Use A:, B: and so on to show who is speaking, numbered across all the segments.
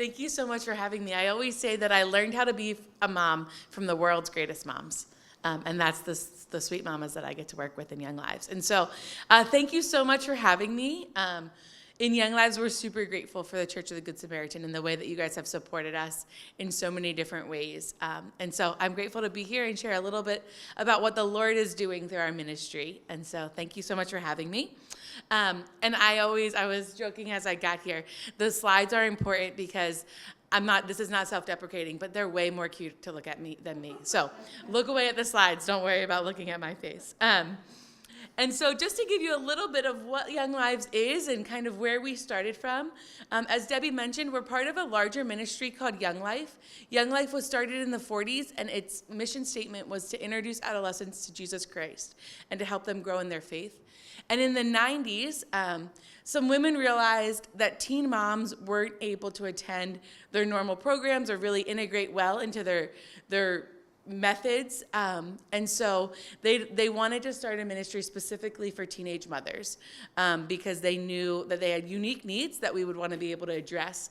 A: Thank you so much for having me. I always say that I learned how to be a mom from the world's greatest moms. And that's the sweet mamas that I get to work with in Young Lives. And so thank you so much for having me. In Young Lives, we're super grateful for the Church of the Good Samaritan and the way that you guys have supported us in so many different ways. And so I'm grateful to be here and share a little bit about what the Lord is doing through our ministry. And so thank you so much for having me. And I was joking as I got here, the slides are important because this is not self-deprecating, but they're way more cute to look at me than me. So look away at the slides. Don't worry about looking at my face. And so just to give you a little bit of what Young Lives is and kind of where we started from, as Debbie mentioned, we're part of a larger ministry called Young Life. Young Life was started in the 40s, and its mission statement was to introduce adolescents to Jesus Christ and to help them grow in their faith. And in the 90s, some women realized that teen moms weren't able to attend their normal programs or really integrate well into their methods, and so they wanted to start a ministry specifically for teenage mothers because they knew that they had unique needs that we would want to be able to address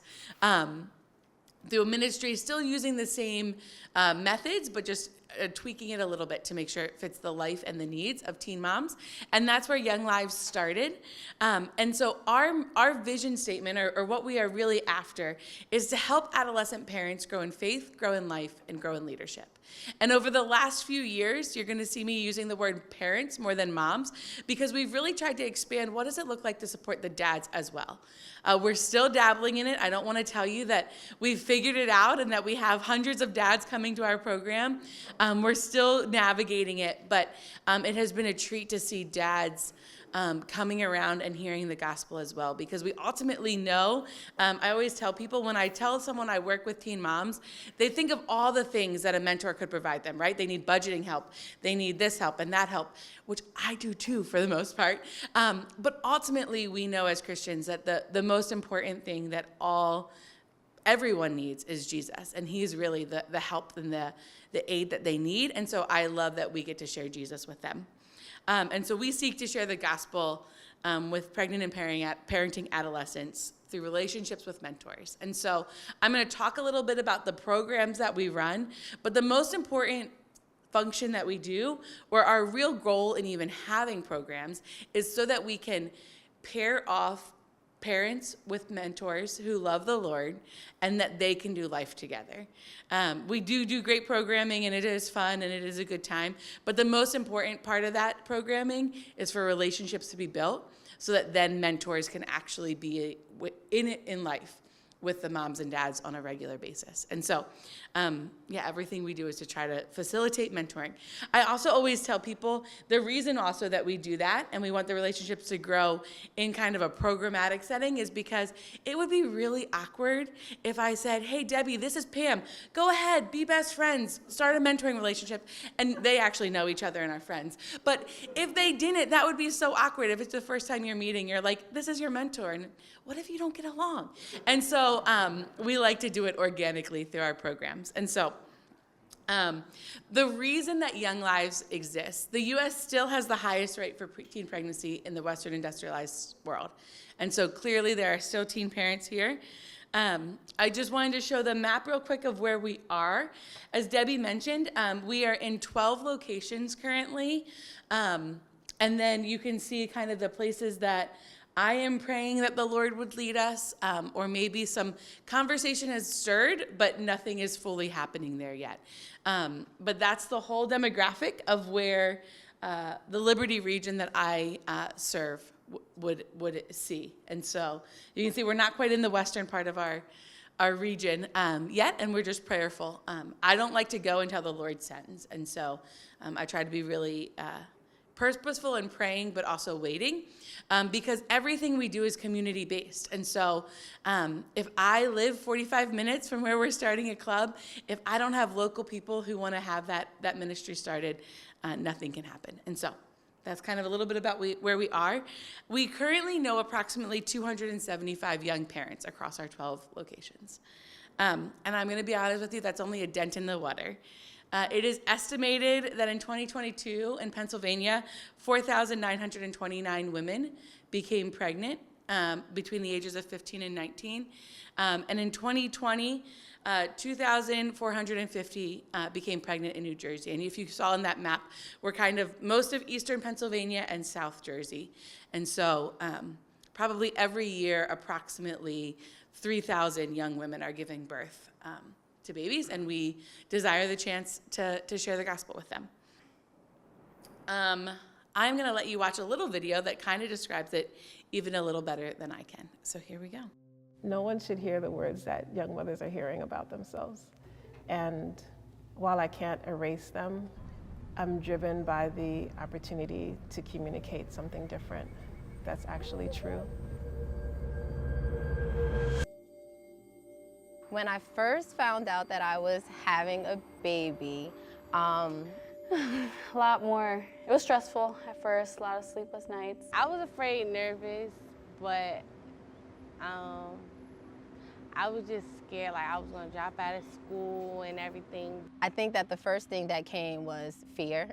A: through a ministry, still using the same methods, but just tweaking it a little bit to make sure it fits the life and the needs of teen moms. And that's where Young Lives started. And so our vision statement, or what we are really after, is to help adolescent parents grow in faith, grow in life, and grow in leadership. And over the last few years, you're going to see me using the word parents more than moms, because we've really tried to expand what does it look like to support the dads as well. We're still dabbling in it. I don't want to tell you that we've figured it out and that we have hundreds of dads coming to our program. We're still navigating it, but it has been a treat to see dads coming around and hearing the gospel as well, because we ultimately know, I always tell people, when I tell someone I work with teen moms, they think of all the things that a mentor could provide them, right? They need budgeting help, they need this help and that help, which I do too for the most part. But ultimately, we know as Christians that the most important thing that everyone needs is Jesus, and he's really the help and the aid that they need. And so I love that we get to share Jesus with them. And so we seek to share the gospel with pregnant and parenting adolescents through relationships with mentors. And so I'm going to talk a little bit about the programs that we run, but the most important function that we do, or our real goal in even having programs, is so that we can pair off parents with mentors who love the Lord and that they can do life together. We do great programming, and it is fun and it is a good time, but the most important part of that programming is for relationships to be built so that then mentors can actually be in it in life with the moms and dads on a regular basis. And so, everything we do is to try to facilitate mentoring. I also always tell people the reason also that we do that and we want the relationships to grow in kind of a programmatic setting is because it would be really awkward if I said, hey, Debbie, this is Pam. Go ahead, be best friends, start a mentoring relationship. And they actually know each other and are friends. But if they didn't, that would be so awkward. If it's the first time you're meeting, you're like, this is your mentor. And what if you don't get along? And so we like to do it organically through our programs. And so the reason that Young Lives exists, the U.S. still has the highest rate for teen pregnancy in the Western industrialized world. And so clearly there are still teen parents here. I just wanted to show the map real quick of where we are. As Debbie mentioned, we are in 12 locations currently. And then you can see kind of the places that I am praying that the Lord would lead us, or maybe some conversation has stirred, but nothing is fully happening there yet. But that's the whole demographic of where the Liberty region that I serve would see. And so you can see we're not quite in the western part of our region yet, and we're just prayerful. I don't like to go until the Lord sends, and so I try to be really purposeful in praying, but also waiting, because everything we do is community-based. And so if I live 45 minutes from where we're starting a club, if I don't have local people who want to have that ministry started, nothing can happen. And so that's kind of a little bit about where we are. We currently know approximately 275 young parents across our 12 locations. And I'm going to be honest with you, that's only a dent in the water. It is estimated that in 2022 in Pennsylvania, 4,929 women became pregnant between the ages of 15 and 19. And in 2020, 2,450 became pregnant in New Jersey. And if you saw in that map, we're kind of most of eastern Pennsylvania and South Jersey. And so probably every year, approximately 3,000 young women are giving birth to babies, and we desire the chance to share the gospel with them. I'm going to let you watch a little video that kind of describes it even a little better than I can. So here we go.
B: No one should hear the words that young mothers are hearing about themselves. And while I can't erase them, I'm driven by the opportunity to communicate something different that's actually true.
C: When I first found out that I was having a baby, a lot more. It was stressful at first, a lot of sleepless nights.
D: I was afraid, nervous, but I was just scared, like I was gonna drop out of school and everything.
C: I think that the first thing that came was fear,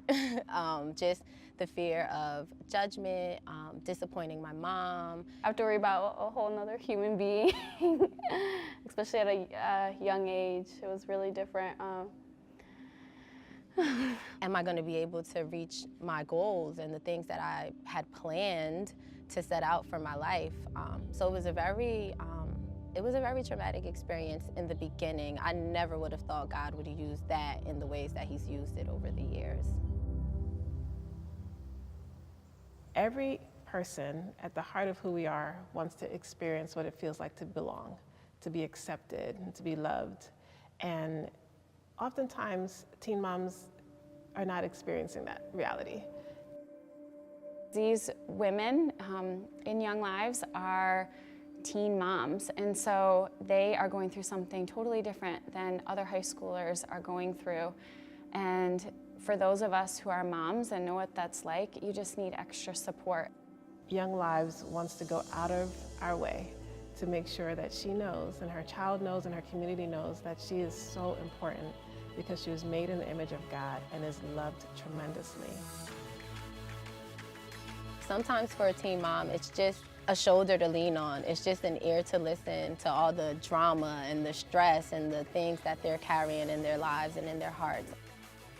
C: just the fear of judgment, disappointing my mom. I have to worry about a whole nother human being, especially at a young age. It was really different. Am I gonna be able to reach my goals and the things that I had planned to set out for my life? So it was a very traumatic experience in the beginning. I never would have thought God would use that in the ways that He's used it over the years.
B: Every person at the heart of who we are wants to experience what it feels like to belong, to be accepted, and to be loved. And oftentimes, teen moms are not experiencing that reality.
E: These women in Young Lives are teen moms, and so they are going through something totally different than other high schoolers are going through. And for those of us who are moms and know what that's like, you just need extra support.
B: Young Lives wants to go out of our way to make sure that she knows, and her child knows, and her community knows that she is so important because she was made in the image of God and is loved tremendously.
C: Sometimes for a teen mom, it's just a shoulder to lean on. It's just an ear to listen to all the drama and the stress and the things that they're carrying in their lives and in their hearts.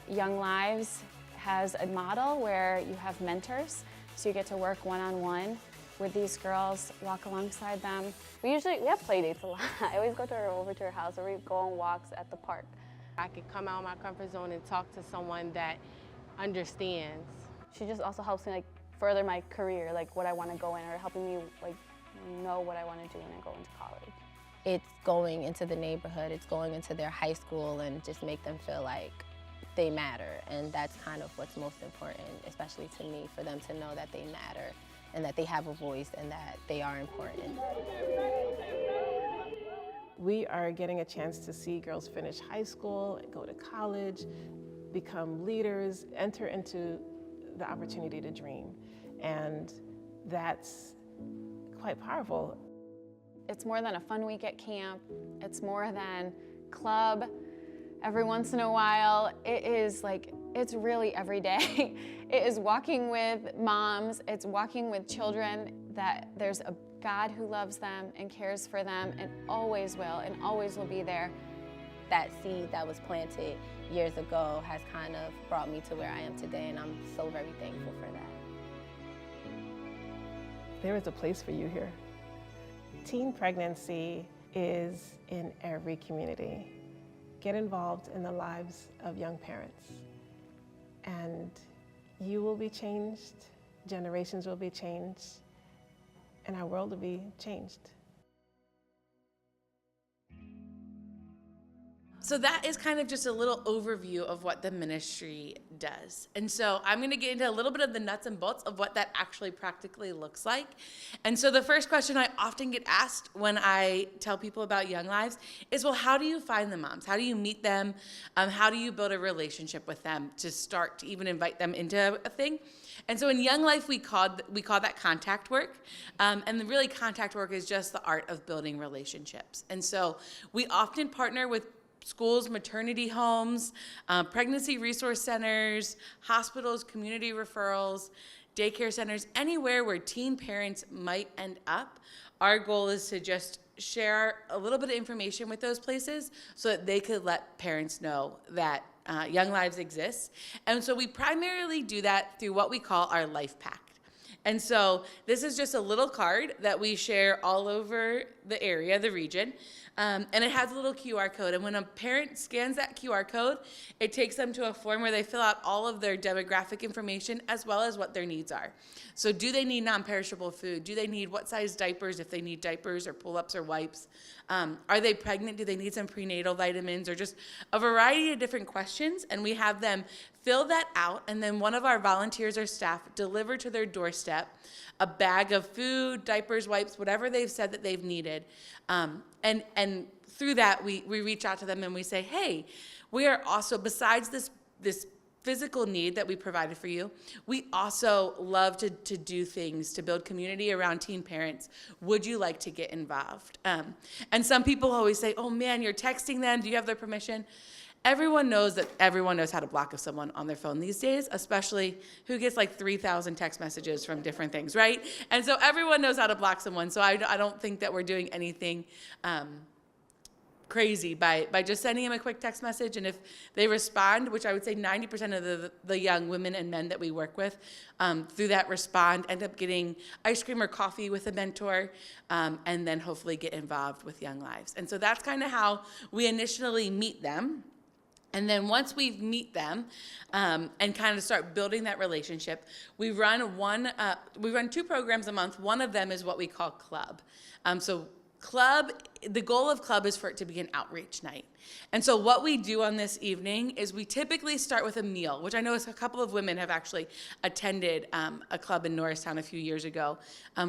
E: Young Lives has a model where you have mentors, so you get to work one-on-one with these girls, walk alongside them. We have play dates a lot. I always go over to her house, or we go on walks at the park.
D: I could come out of my comfort zone and talk to someone that understands.
E: She just also helps me further my career, what I want to go in, or helping me know what I want to do when I go into college.
C: It's going into the neighborhood, it's going into their high school and just make them feel like they matter. And that's kind of what's most important, especially to me, for them to know that they matter and that they have a voice and that they are important.
B: We are getting a chance to see girls finish high school, go to college, become leaders, enter into the opportunity to dream. And that's quite powerful.
E: It's more than a fun week at camp. It's more than club every once in a while. It is it's really every day. It is walking with moms. It's walking with children that there's a God who loves them and cares for them and always will be there.
C: That seed that was planted years ago has kind of brought me to where I am today, and I'm so very thankful for that.
B: There is a place for you here. Teen pregnancy is in every community. Get involved in the lives of young parents, and you will be changed, generations will be changed, and our world will be changed.
A: So that is kind of just a little overview of what the ministry does. And so I'm going to get into a little bit of the nuts and bolts of what that actually practically looks like. And so the first question I often get asked when I tell people about Young Lives is, well, how do you find the moms? How do you meet them? How do you build a relationship with them to start to even invite them into a thing? And so in Young Life, we call that contact work. And really contact work is just the art of building relationships. And so we often partner with schools, maternity homes, pregnancy resource centers, hospitals, community referrals, daycare centers, anywhere where teen parents might end up. Our goal is to just share a little bit of information with those places so that they could let parents know that Young Lives exists. And so we primarily do that through what we call our Life Pact. And so this is just a little card that we share all over the area, the region. And it has a little QR code. And when a parent scans that QR code, it takes them to a form where they fill out all of their demographic information as well as what their needs are. So do they need non-perishable food? Do they need what size diapers, if they need diapers or pull-ups or wipes? Are they pregnant? Do they need some prenatal vitamins, or just a variety of different questions? And we have them fill that out, and then one of our volunteers or staff deliver to their doorstep a bag of food, diapers, wipes, whatever they've said that they've needed. And through that, we reach out to them and we say, hey, we are also, besides this physical need that we provided for you, we also love to do things to build community around teen parents. Would you like to get involved? And some people always say, oh man, you're texting them. Do you have their permission? Everyone knows how to block someone on their phone these days, especially who gets like 3,000 text messages from different things, right? And so everyone knows how to block someone. So I don't think that we're doing anything crazy by just sending them a quick text message. And if they respond, which I would say 90% of the young women and men that we work with through that respond, end up getting ice cream or coffee with a mentor, and then hopefully get involved with Young Lives. And so that's kind of how we initially meet them. And then once we meet them and kind of start building that relationship, we run 2 programs a month. One of them is what we call Club. So Club, the goal of Club is for it to be an outreach night. And so what we do on this evening is we typically start with a meal, which I know a couple of women have actually attended a club in Norristown a few years ago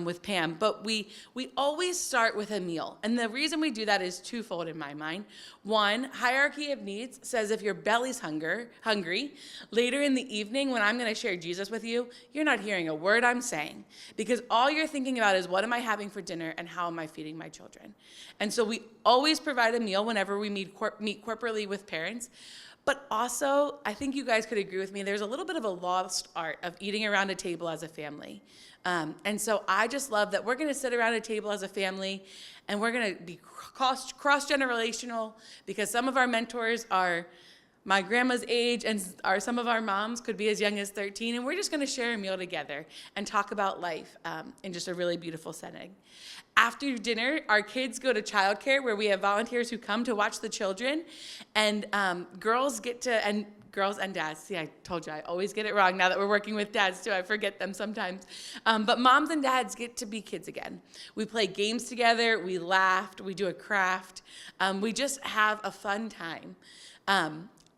A: with Pam. But we always start with a meal. And the reason we do that is twofold in my mind. One, hierarchy of needs says if your belly's hungry, later in the evening when I'm going to share Jesus with you, you're not hearing a word I'm saying, because all you're thinking about is what am I having for dinner and how am I feeding my children. And so we always provide a meal whenever we meet corporately with parents. But also, I think you guys could agree with me, there's a little bit of a lost art of eating around a table as a family. And so I just love that we're going to sit around a table as a family, and we're going to be cross-generational, because some of our mentors are my grandma's age, and some of our moms could be as young as 13, and we're just going to share a meal together and talk about life in just a really beautiful setting. After dinner, our kids go to childcare, where we have volunteers who come to watch the children, and girls and dads. See, I told you, I always get it wrong now that we're working with dads too. I forget them sometimes. But moms and dads get to be kids again. We play games together, we laughed, we do a craft. We just have a fun time.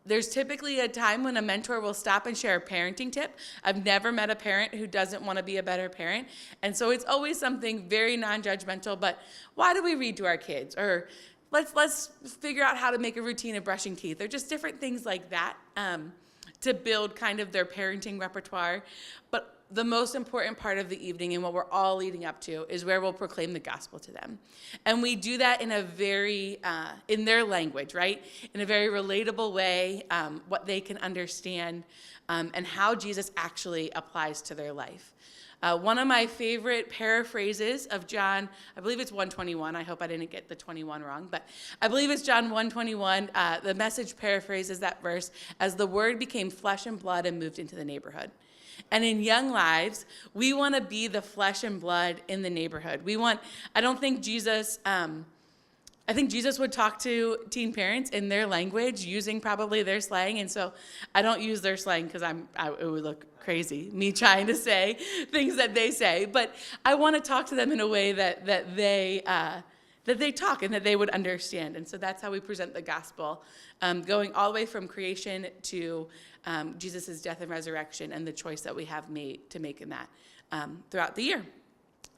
A: There's typically a time when a mentor will stop and share a parenting tip. I've never met a parent who doesn't want to be a better parent. And so it's always something very non-judgmental, but why do we read to our kids? Or let's figure out how to make a routine of brushing teeth. Or just different things like that to build kind of their parenting repertoire. But the most important part of the evening and what we're all leading up to is where we'll proclaim the gospel to them. And we do that in a very, in their language, right? In a very relatable way, what they can understand, and how Jesus actually applies to their life. One of my favorite paraphrases of John, I believe it's 1:21. I hope I didn't get the 21 wrong, but I believe it's John 1:21. The Message paraphrases that verse as the word became flesh and blood and moved into the neighborhood. And in Young Lives, we want to be the flesh and blood in the neighborhood. I think Jesus would talk to teen parents in their language, using probably their slang. And so I don't use their slang because it would look crazy, me trying to say things that they say. But I want to talk to them in a way that they talk and that they would understand. And so that's how we present the gospel, going all the way from creation to Jesus' death and resurrection, and the choice that we have made to make in that throughout the year.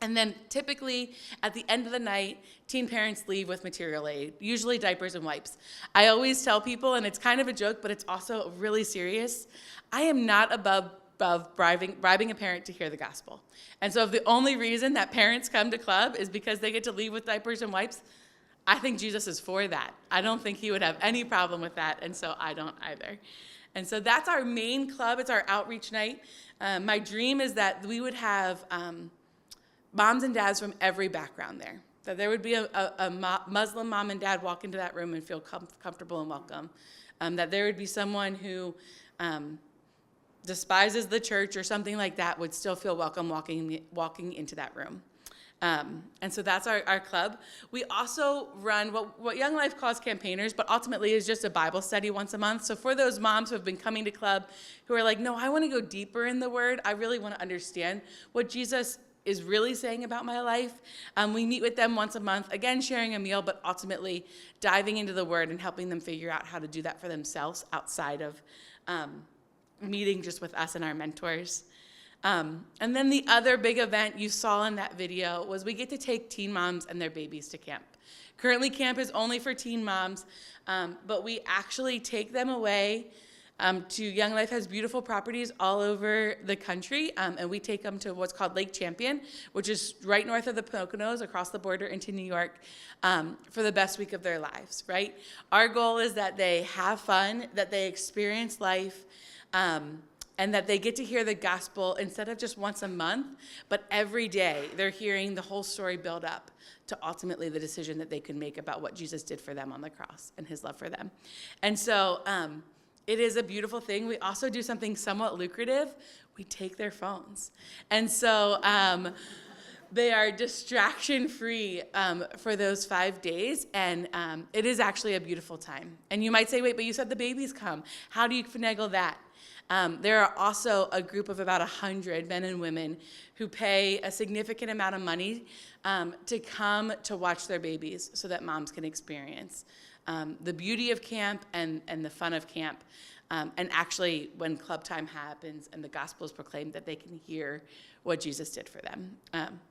A: And then typically at the end of the night, teen parents leave with material aid, usually diapers and wipes. I always tell people, and it's kind of a joke, but it's also really serious, I am not above bribing a parent to hear the gospel. And so if the only reason that parents come to Club is because they get to leave with diapers and wipes, I think Jesus is for that. I don't think he would have any problem with that, and so I don't either. And so that's our main club. It's our outreach night. My dream is that we would have moms and dads from every background there. That there would be a Muslim mom and dad walk into that room and feel comfortable and welcome. That there would be someone who despises the church or something like that would still feel welcome walking into that room. And so that's our club. We also run what Young Life calls campaigners, but ultimately is just a Bible study once a month. So for those moms who have been coming to club who are like, no, I want to go deeper in the word. I really want to understand what Jesus is really saying about my life. We meet with them once a month, again, sharing a meal, but ultimately diving into the word and helping them figure out how to do that for themselves outside of meeting just with us and our mentors. And then the other big event you saw in that video was we get to take teen moms and their babies to camp. Currently, camp is only for teen moms, but we actually take them away to Young Life has beautiful properties all over the country, and we take them to what's called Lake Champion, which is right north of the Poconos, across the border into New York, for the best week of their lives, right? Our goal is that they have fun, that they experience life, and that they get to hear the gospel instead of just once a month, but every day they're hearing the whole story build up to ultimately the decision that they can make about what Jesus did for them on the cross and his love for them. And so it is a beautiful thing. We also do something somewhat lucrative. We take their phones. And so they are distraction-free for those 5 days, and it is actually a beautiful time. And you might say, wait, but you said the babies come. How do you finagle that? There are also a group of about 100 men and women who pay a significant amount of money to come to watch their babies so that moms can experience the beauty of camp and the fun of camp. And actually, when club time happens and the gospel is proclaimed, that they can hear what Jesus did for them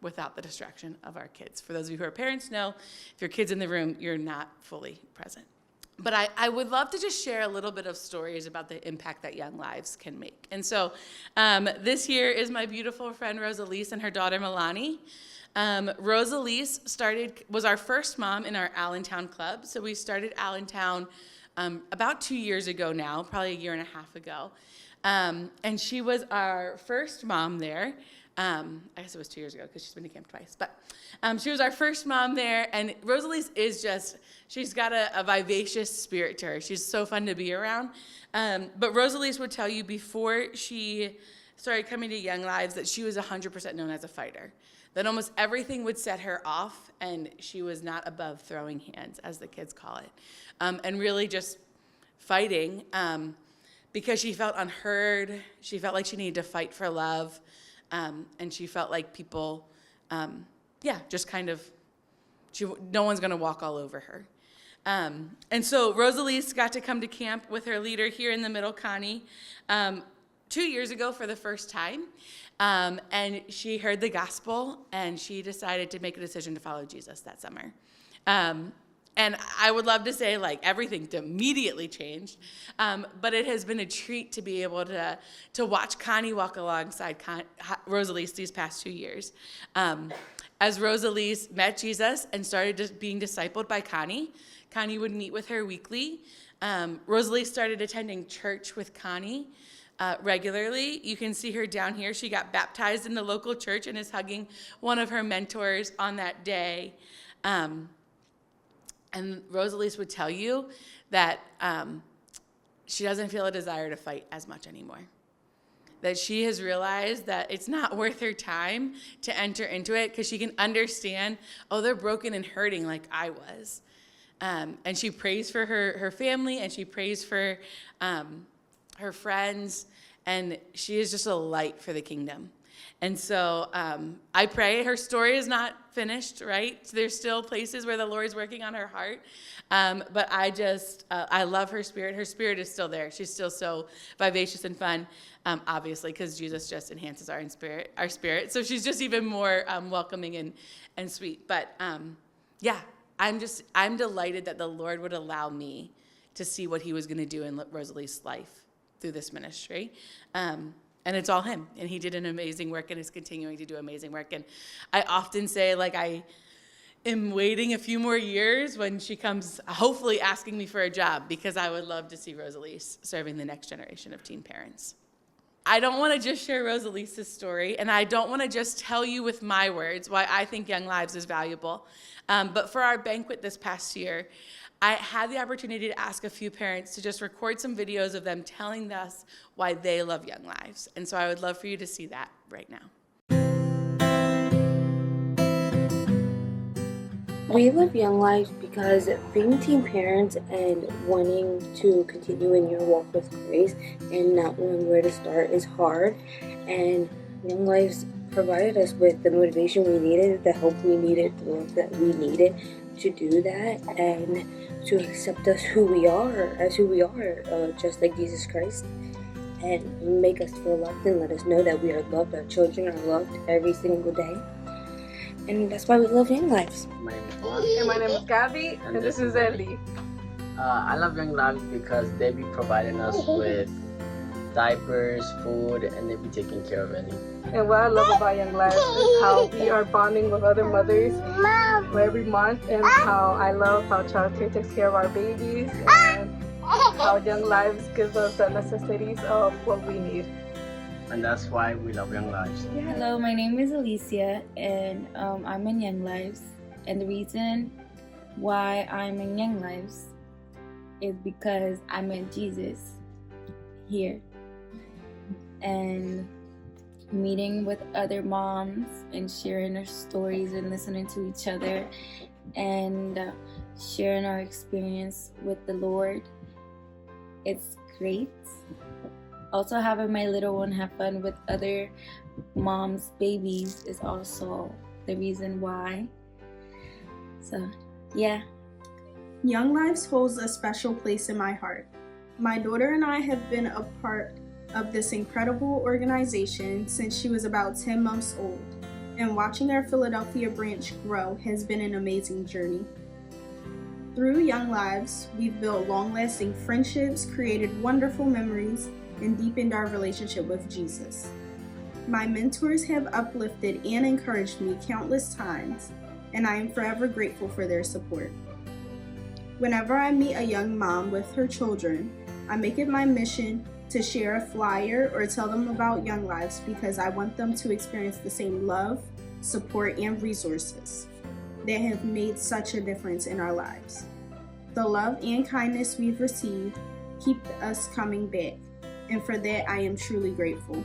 A: without the distraction of our kids. For those of you who are parents, know if your kid's in the room, you're not fully present. But I would love to just share a little bit of stories about the impact that Young Lives can make. And so this here is my beautiful friend Rosalise and her daughter Milani. Rosalise was our first mom in our Allentown club. So we started Allentown about 2 years ago now, probably a year and a half ago. And she was our first mom there. I guess it was 2 years ago because she's been to camp twice. But she was our first mom there. And Rosalise is she's got a vivacious spirit to her. She's so fun to be around. But Rosalise would tell you before she started coming to Young Lives that she was 100% known as a fighter. That almost everything would set her off, and she was not above throwing hands, as the kids call it. And really just fighting because she felt unheard. She felt like she needed to fight for love. And she felt like people, just kind of, no one's going to walk all over her. And so Rosalise got to come to camp with her leader here in the middle, Connie, 2 years ago for the first time. And she heard the gospel, and she decided to make a decision to follow Jesus that summer. And I would love to say, everything immediately changed. But it has been a treat to be able to watch Connie walk alongside Rosalise these past 2 years. As Rosalise met Jesus and started being discipled by Connie would meet with her weekly. Rosalise started attending church with Connie regularly. You can see her down here. She got baptized in the local church and is hugging one of her mentors on that day. And Rosalise would tell you that she doesn't feel a desire to fight as much anymore. That she has realized that it's not worth her time to enter into it because she can understand, they're broken and hurting like I was. And she prays for her family, and she prays for her friends, and she is just a light for the kingdom. And so I pray her story is not finished, right? There's still places where the Lord's working on her heart. But I love her spirit. Her spirit is still there. She's still so vivacious and fun, obviously, because Jesus just enhances our spirit. So she's just even more welcoming and sweet. But I'm delighted that the Lord would allow me to see what he was going to do in Rosalise's life through this ministry. And it's all him. And he did an amazing work and is continuing to do amazing work. And I often say, am waiting a few more years when she comes hopefully asking me for a job, because I would love to see Rosalise serving the next generation of teen parents. I don't want to just share Rosalise's story, and I don't want to just tell you with my words why I think Young Lives is valuable. But for our banquet this past year, I had the opportunity to ask a few parents to just record some videos of them telling us why they love Young Lives. And so I would love for you to see that right now.
F: We love Young Lives because being teen parents and wanting to continue in your walk with Christ and not knowing where to start is hard. And Young Lives provided us with the motivation we needed, the help we needed, the love that we needed to do that and to accept us who we are, just like Jesus Christ, and make us feel loved and let us know that we are loved, our children are loved every single day. And that's why we love Young Lives.
G: My name is Juan.
B: And my name is Gabby, and this is Ellie.
G: I love Young Lives because they be providing us with diapers, food, and they be taking care of Ellie.
B: And what I love about Young Lives is how we are bonding with other mothers for every month, and how I love how childcare takes care of our babies, and how Young Lives gives us the necessities of what we need.
G: And that's why we love Young Lives.
H: Hello, my name is Alicia, and I'm in Young Lives. And the reason why I'm in Young Lives is because I met Jesus here. And meeting with other moms and sharing our stories and listening to each other and sharing our experience with the Lord, it's great. Also having my little one have fun with other moms' babies is also the reason why. So, yeah.
I: Young Lives holds a special place in my heart. My daughter and I have been a part of this incredible organization since she was about 10 months old, and watching our Philadelphia branch grow has been an amazing journey. Through Young Lives, we've built long-lasting friendships, created wonderful memories, and deepened our relationship with Jesus. My mentors have uplifted and encouraged me countless times, and I am forever grateful for their support. Whenever I meet a young mom with her children, I make it my mission to share a flyer or tell them about Young Lives because I want them to experience the same love, support, and resources that have made such a difference in our lives. The love and kindness we've received keep us coming back, and for that I am truly grateful.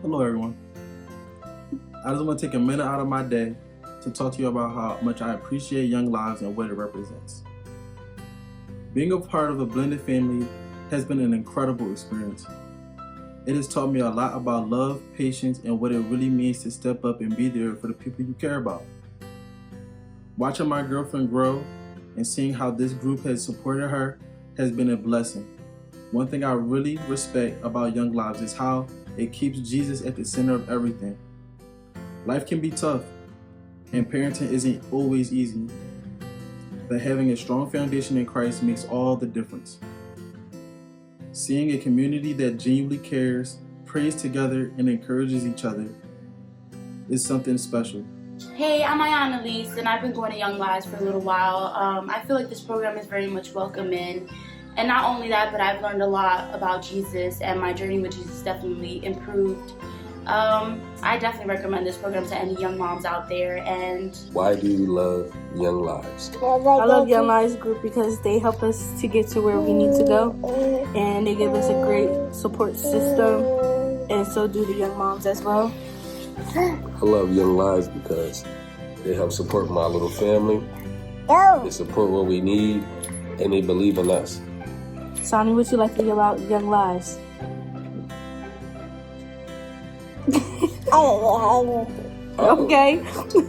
J: Hello everyone. I just want to take a minute out of my day to talk to you about how much I appreciate Young Lives and what it represents. Being a part of a blended family has been an incredible experience. It has taught me a lot about love, patience, and what it really means to step up and be there for the people you care about. Watching my girlfriend grow and seeing how this group has supported her has been a blessing. One thing I really respect about Young Lives is how it keeps Jesus at the center of everything. Life can be tough, and parenting isn't always easy, but having a strong foundation in Christ makes all the difference. Seeing a community that genuinely cares, prays together, and encourages each other is something special.
K: Hey, I'm Ayana Elise, and I've been going to Young Lives for a little while. I feel like this program is very much welcoming. And not only that, but I've learned a lot about Jesus, and my journey with Jesus definitely improved. I definitely recommend this program to any young moms out there. And
L: why do you love Young Lives?
M: I love Young Lives group because they help us to get to where we need to go, and they give us a great support system, and so do the young moms as well.
L: I love Young Lives because they help support my little family, they support what we need, and they believe in us.
M: Sonny, what you like to hear about Young Lives? Okay.
A: How could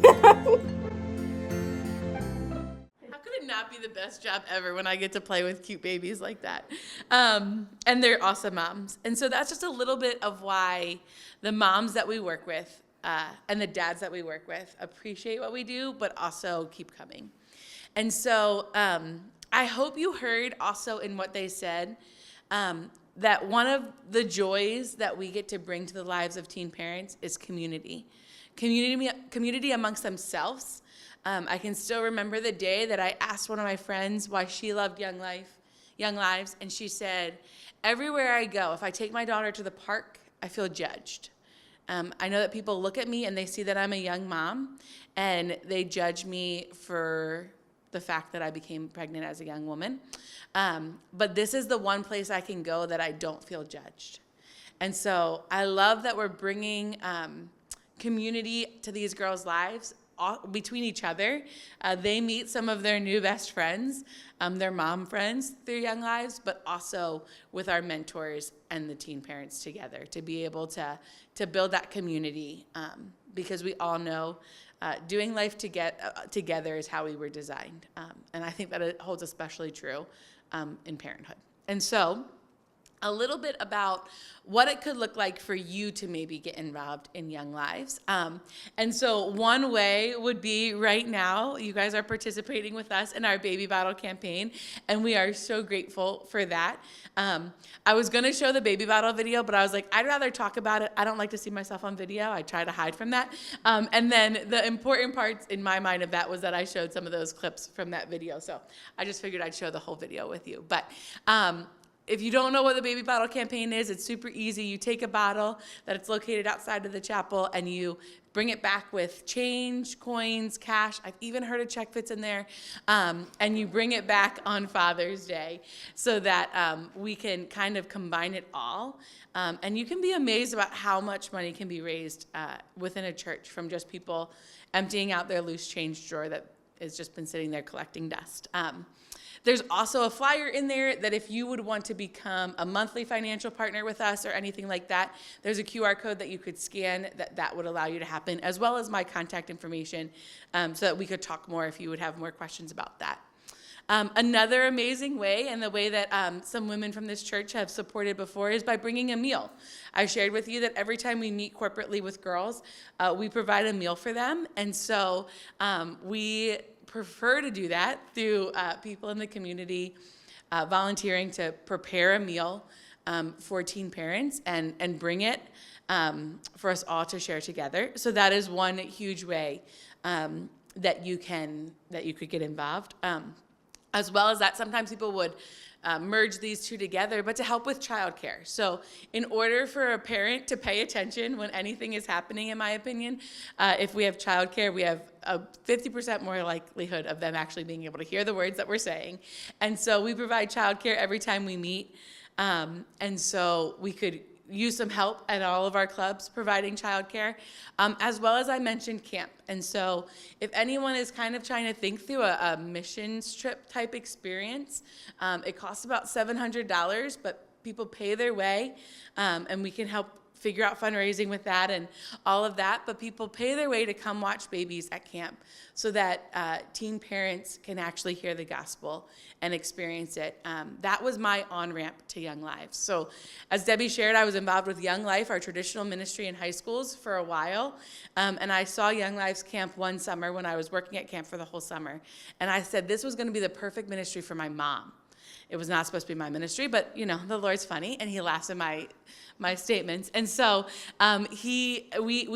A: it not be the best job ever when I get to play with cute babies like that? And they're awesome moms. And so that's just a little bit of why the moms that we work with and the dads that we work with appreciate what we do, but also keep coming. And so I hope you heard also in what they said that one of the joys that we get to bring to the lives of teen parents is community. community amongst themselves. I can still remember the day that I asked one of my friends why she loved Young Lives, and she said, everywhere I go, if I take my daughter to the park, I feel judged. I know that people look at me and they see that I'm a young mom, and they judge me for the fact that I became pregnant as a young woman. But this is the one place I can go that I don't feel judged. And so I love that we're bringing community to these girls' lives between each other. They meet some of their new best friends, their mom friends through Young Lives, but also with our mentors and the teen parents together to be able to build that community, because we all know doing life together is how we were designed. And I think that it holds especially true in parenthood. And so a little bit about what it could look like for you to maybe get involved in Young Lives. And so one way would be right now, you guys are participating with us in our baby bottle campaign, and we are so grateful for that. I was gonna show the baby bottle video, but I was like, I'd rather talk about it. I don't like to see myself on video. I try to hide from that. And then the important parts in my mind of that was that I showed some of those clips from that video. So I just figured I'd show the whole video with you. But if you don't know what the baby bottle campaign is, it's super easy. You take a bottle that's located outside of the chapel and you bring it back with change, coins, cash. I've even heard a check fits in there. And you bring it back on Father's Day so that we can kind of combine it all. And you can be amazed about how much money can be raised within a church from just people emptying out their loose change drawer that has just been sitting there collecting dust. There's also a flyer in there that if you would want to become a monthly financial partner with us or anything like that, there's a QR code that you could scan that would allow you to happen, as well as my contact information, so that we could talk more if you would have more questions about that. Another amazing way, and the way that some women from this church have supported before, is by bringing a meal. I shared with you that every time we meet corporately with girls, we provide a meal for them, and so we prefer to do that through people in the community volunteering to prepare a meal for teen parents and bring it for us all to share together. So that is one huge way that you could get involved. As well as that, sometimes people would merge these two together, but to help with childcare. So in order for a parent to pay attention when anything is happening, in my opinion, if we have childcare, we have a 50% more likelihood of them actually being able to hear the words that we're saying. And so we provide childcare every time we meet. And so we could use some help at all of our clubs providing childcare, as well as I mentioned camp. And so if anyone is kind of trying to think through a missions trip type experience, it costs about $700, but people pay their way, and we can help figure out fundraising with that and all of that, but people pay their way to come watch babies at camp so that teen parents can actually hear the gospel and experience it. That was my on-ramp to Young Lives. So as Debbie shared, I was involved with Young Life, our traditional ministry in high schools, for a while, and I saw Young Lives camp one summer when I was working at camp for the whole summer, and I said this was going to be the perfect ministry for my mom. It was not supposed to be my ministry, but you know, the Lord's funny, and he laughs at my statements. And so we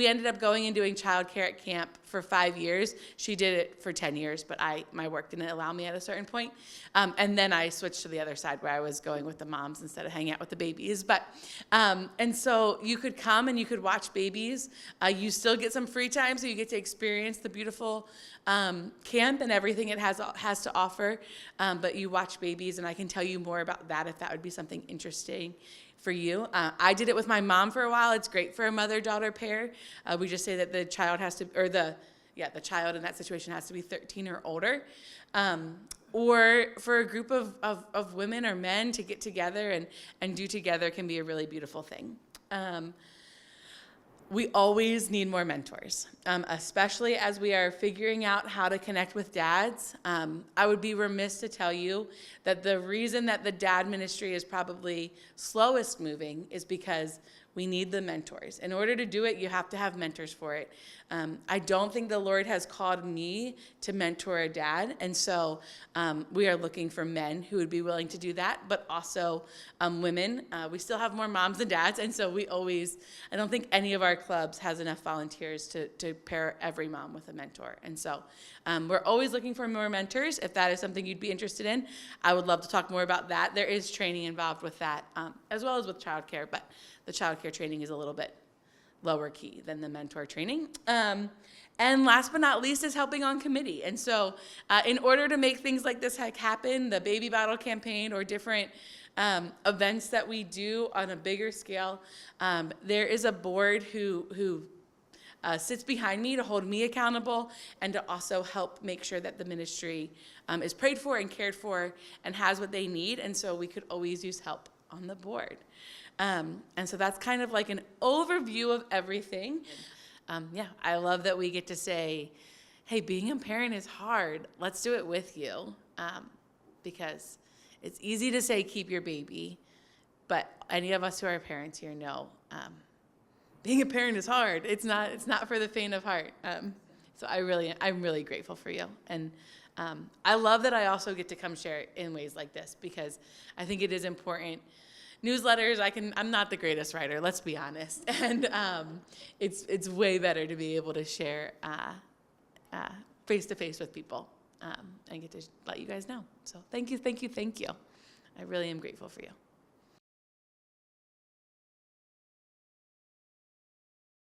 A: ended up going and doing childcare at camp for 5 years. She did it for 10 years, but my work didn't allow me at a certain point. And then I switched to the other side where I was going with the moms instead of hanging out with the babies. But and so you could come and you could watch babies. You still get some free time, so you get to experience the beautiful camp and everything it has to offer. But you watch babies, and I can tell you more about that if that would be something interesting for you. I did it with my mom for a while. It's great for a mother-daughter pair. We just say that the child has to, or the child in that situation has to be 13 or older. Or for a group of women or men to get together and do together can be a really beautiful thing. We always need more mentors, especially as we are figuring out how to connect with dads. I would be remiss to tell you that the reason that the dad ministry is probably slowest moving is because We need the mentors. In order to do it, you have to have mentors for it. I don't think the Lord has called me to mentor a dad, and so we are looking for men who would be willing to do that, but also women. We still have more moms than dads, and so I don't think any of our clubs has enough volunteers to pair every mom with a mentor. And so we're always looking for more mentors. If that is something you'd be interested in, I would love to talk more about that. There is training involved with that, as well as with childcare, but the childcare training is a little bit lower key than the mentor training. And last but not least is helping on committee. And so in order to make things like this happen, the baby bottle campaign or different events that we do on a bigger scale, there is a board who sits behind me to hold me accountable and to also help make sure that the ministry is prayed for and cared for and has what they need. And so we could always use help on the board. And so that's kind of like an overview of everything. I love that we get to say, hey, being a parent is hard. Let's do it with you. Because it's easy to say keep your baby, but any of us who are parents here know being a parent is hard. It's not for the faint of heart. So I'm really grateful for you. And I love that I also get to come share in ways like this because I think it is important. Newsletters, I'm not the greatest writer, let's be honest. And it's way better to be able to share face-to-face with people and get to let you guys know. So thank you. I really am grateful for you.